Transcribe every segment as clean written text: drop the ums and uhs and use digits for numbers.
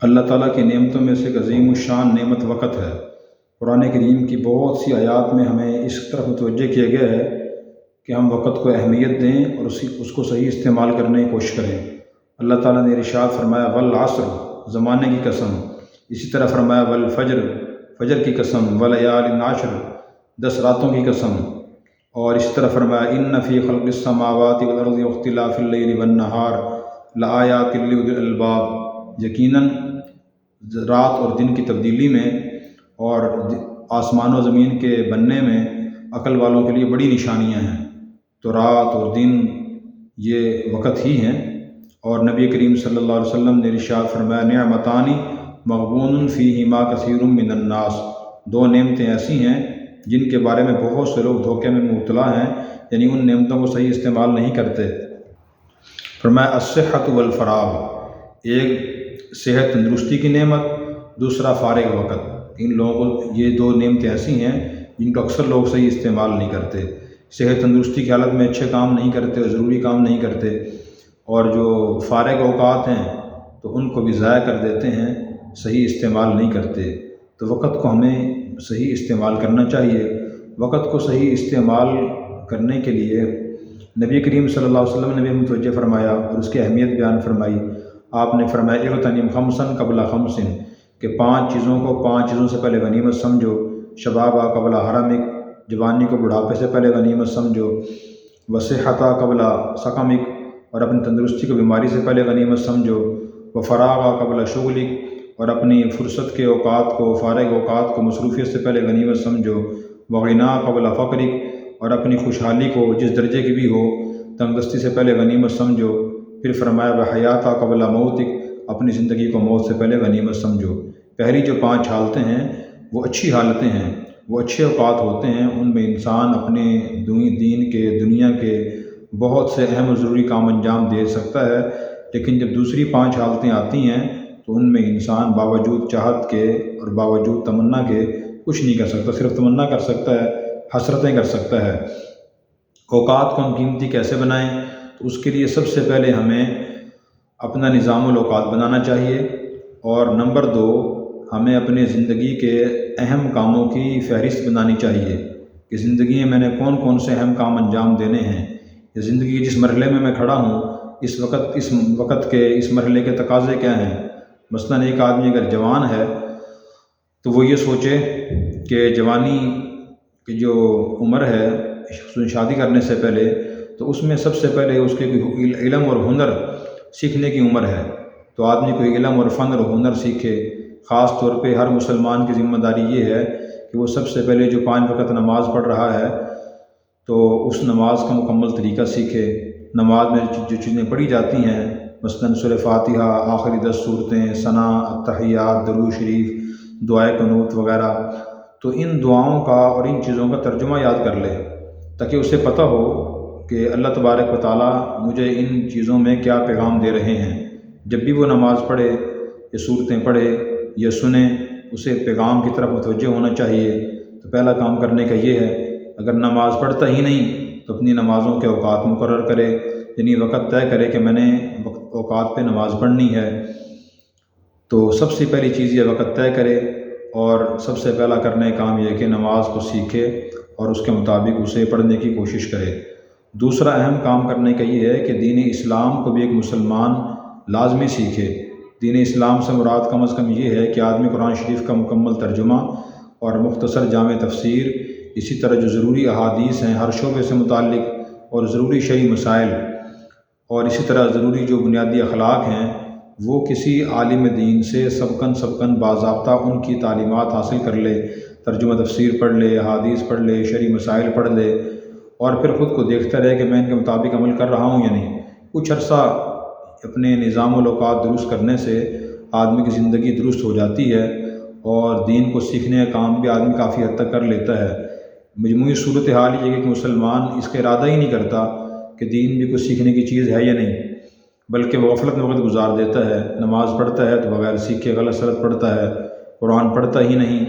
اللہ تعالیٰ کی نعمتوں میں سے ایک عظیم الشان نعمت وقت ہے۔ قرآن کریم کی بہت سی آیات میں ہمیں اس طرف متوجہ کیا گیا ہے کہ ہم وقت کو اہمیت دیں اور اس کو صحیح استعمال کرنے کی کوشش کریں۔ اللہ تعالیٰ نے ارشاد فرمایا والعصر، زمانے کی قسم۔ اسی طرح فرمایا والفجر، فجر کی قسم، ولیال عشر، 10 راتوں کی قسم۔ اور اسی طرح فرمایا ان فی خلق السماوات والارض واختلاف اللیل والنہار لآیات لأولی الالباب، یقیناً رات اور دن کی تبدیلی میں اور آسمان و زمین کے بننے میں عقل والوں کے لیے بڑی نشانیاں ہیں۔ تو رات اور دن یہ وقت ہی ہیں، اور نبی کریم صلی اللہ علیہ وسلم نے ارشاد فرمایا نعمتان مغبون فیہما کثیر من الناس، 2 نعمتیں ایسی ہیں جن کے بارے میں بہت سے لوگ دھوکے میں مبتلا ہیں، یعنی ان نعمتوں کو صحیح استعمال نہیں کرتے۔ فرمایا الصحۃ والفراغ، ایک صحت تندرستی کی نعمت، دوسرا فارغ وقت۔ ان لوگوں کو یہ 2 نعمتیں ایسی ہیں جن کو اکثر لوگ صحیح استعمال نہیں کرتے۔ صحت تندرستی کی حالت میں اچھے کام نہیں کرتے اور ضروری کام نہیں کرتے، اور جو فارغ اوقات ہیں تو ان کو بھی ضائع کر دیتے ہیں، صحیح استعمال نہیں کرتے۔ تو وقت کو ہمیں صحیح استعمال کرنا چاہیے۔ وقت کو صحیح استعمال کرنے کے لیے نبی کریم صلی اللہ علیہ وسلم نے بھی متوجہ فرمایا اور اس کی اہمیت بیان فرمائی۔ آپ نے فرمایا اغتنم خمسا قبل خمس، کہ 5 چیزوں کو 5 چیزوں سے پہلے غنیمت سمجھو۔ شبابا قبل حرمک، جوانی کو بڑھاپے سے پہلے غنیمت سمجھو۔ وصحتا قبل سقمک، اور اپنی تندرستی کو بیماری سے پہلے غنیمت سمجھو۔ وفراغا قبل شغلک، اور اپنی فرصت کے اوقات کو، فارغ اوقات کو مصروفیت سے پہلے غنیمت سمجھو۔ وغنا قبل فقرک، اور اپنی خوشحالی کو جس درجے کی بھی ہو تنگ دستی سے پہلے غنیمت سمجھو۔ پھر فرمایا وحیاتا قبل موتک، اپنی زندگی کو موت سے پہلے غنیمت سمجھو۔ پہلی جو 5 حالتیں ہیں وہ اچھی حالتیں ہیں، وہ اچھے اوقات ہوتے ہیں، ان میں انسان اپنے دین کے، دنیا کے بہت سے اہم اور ضروری کام انجام دے سکتا ہے۔ لیکن جب دوسری 5 حالتیں آتی ہیں تو ان میں انسان باوجود چاہت کے اور باوجود تمنا کے کچھ نہیں کر سکتا، صرف تمنا کر سکتا ہے، حسرتیں کر سکتا ہے۔ اوقات کو ہم قیمتی کیسے بنائیں؟ تو اس کے لیے سب سے پہلے ہمیں اپنا نظام الاوقات بنانا چاہیے، اور نمبر 2 ہمیں اپنے زندگی کے اہم کاموں کی فہرست بنانی چاہیے کہ زندگی میں نے کون کون سے اہم کام انجام دینے ہیں، یا زندگی کے جس مرحلے میں کھڑا ہوں اس وقت کے اس مرحلے کے تقاضے کیا ہیں۔ مثلاً ایک آدمی اگر جوان ہے تو وہ یہ سوچے کہ جوانی کی جو عمر ہے شادی کرنے سے پہلے، تو اس میں سب سے پہلے اس کے کوئی علم اور ہنر سیکھنے کی عمر ہے، تو آدمی کوئی علم اور فن اور ہنر سیکھے۔ خاص طور پہ ہر مسلمان کی ذمہ داری یہ ہے کہ وہ سب سے پہلے جو 5 وقت نماز پڑھ رہا ہے تو اس نماز کا مکمل طریقہ سیکھے۔ نماز میں جو چیزیں پڑھی جاتی ہیں، مثلاً سورہ فاتحہ، آخری 10 سورتیں، ثنا، التحیات، درود شریف، دعائے قنوت وغیرہ، تو ان دعاؤں کا اور ان چیزوں کا ترجمہ یاد کر لے تاکہ اسے پتہ ہو کہ اللہ تبارک و تعالیٰ مجھے ان چیزوں میں کیا پیغام دے رہے ہیں۔ جب بھی وہ نماز پڑھے یا صورتیں پڑھے یا سنیں، اسے پیغام کی طرف متوجہ ہونا چاہیے۔ تو پہلا کام کرنے کا یہ ہے، اگر نماز پڑھتا ہی نہیں تو اپنی نمازوں کے اوقات مقرر کرے، یعنی وقت طے کرے کہ میں نے اوقات پہ نماز پڑھنی ہے۔ تو سب سے پہلی چیز یہ وقت طے کرے، اور سب سے پہلا کرنے کا کام یہ کہ نماز کو سیکھے اور اس کے مطابق اسے پڑھنے کی کوشش کرے۔ دوسرا اہم کام کرنے کا یہ ہے کہ دین اسلام کو بھی ایک مسلمان لازمی سیکھے۔ دین اسلام سے مراد کم از کم یہ ہے کہ آدمی قرآن شریف کا مکمل ترجمہ اور مختصر جامع تفسیر، اسی طرح جو ضروری احادیث ہیں ہر شعبے سے متعلق اور ضروری شرعی مسائل، اور اسی طرح ضروری جو بنیادی اخلاق ہیں، وہ کسی عالم دین سے سبقاً باضابطہ ان کی تعلیمات حاصل کر لے، ترجمہ تفسیر پڑھ لے، احادیث پڑھ لے، شرعی مسائل پڑھ لے، اور پھر خود کو دیکھتا رہے کہ میں ان کے مطابق عمل کر رہا ہوں یا نہیں۔ کچھ عرصہ اپنے نظام الاوقات درست کرنے سے آدمی کی زندگی درست ہو جاتی ہے، اور دین کو سیکھنے کا کام بھی آدمی کافی حد تک کر لیتا ہے۔ مجموعی صورتحال یہ ہے کہ مسلمان اس کا ارادہ ہی نہیں کرتا کہ دین بھی کچھ سیکھنے کی چیز ہے یا نہیں، بلکہ وہ غفلت میں وقت گزار دیتا ہے۔ نماز پڑھتا ہے تو بغیر سیکھے غلط سلط پڑھتا ہے، قرآن پڑھتا ہی نہیں،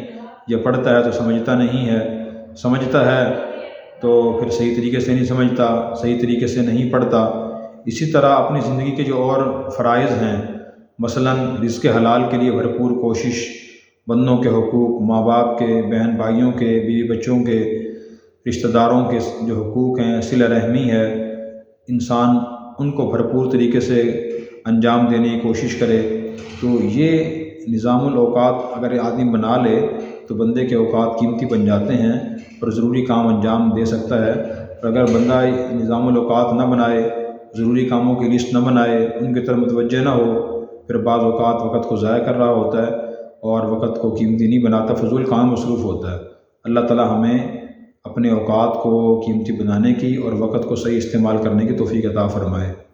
یا پڑھتا ہے تو سمجھتا نہیں ہے، سمجھتا ہے تو پھر صحیح طریقے سے نہیں سمجھتا، صحیح طریقے سے نہیں پڑھتا۔ اسی طرح اپنی زندگی کے جو اور فرائض ہیں مثلاً رزق حلال کے لیے بھرپور کوشش، بندوں کے حقوق، ماں باپ کے، بہن بھائیوں کے، بیوی بچوں کے، رشتہ داروں کے جو حقوق ہیں، صلہ رحمی ہے، انسان ان کو بھرپور طریقے سے انجام دینے کی کوشش کرے۔ تو یہ نظام الاوقات اگر آدمی بنا لے تو بندے کے اوقات قیمتی بن جاتے ہیں اور ضروری کام انجام دے سکتا ہے۔ اور اگر بندہ نظام الاوقات نہ بنائے، ضروری کاموں کی لسٹ نہ بنائے، ان کی طرف متوجہ نہ ہو، پھر بعض اوقات وقت کو ضائع کر رہا ہوتا ہے اور وقت کو قیمتی نہیں بناتا، فضول کام مصروف ہوتا ہے۔ اللہ تعالی ہمیں اپنے اوقات کو قیمتی بنانے کی اور وقت کو صحیح استعمال کرنے کی توفیق عطا فرمائے۔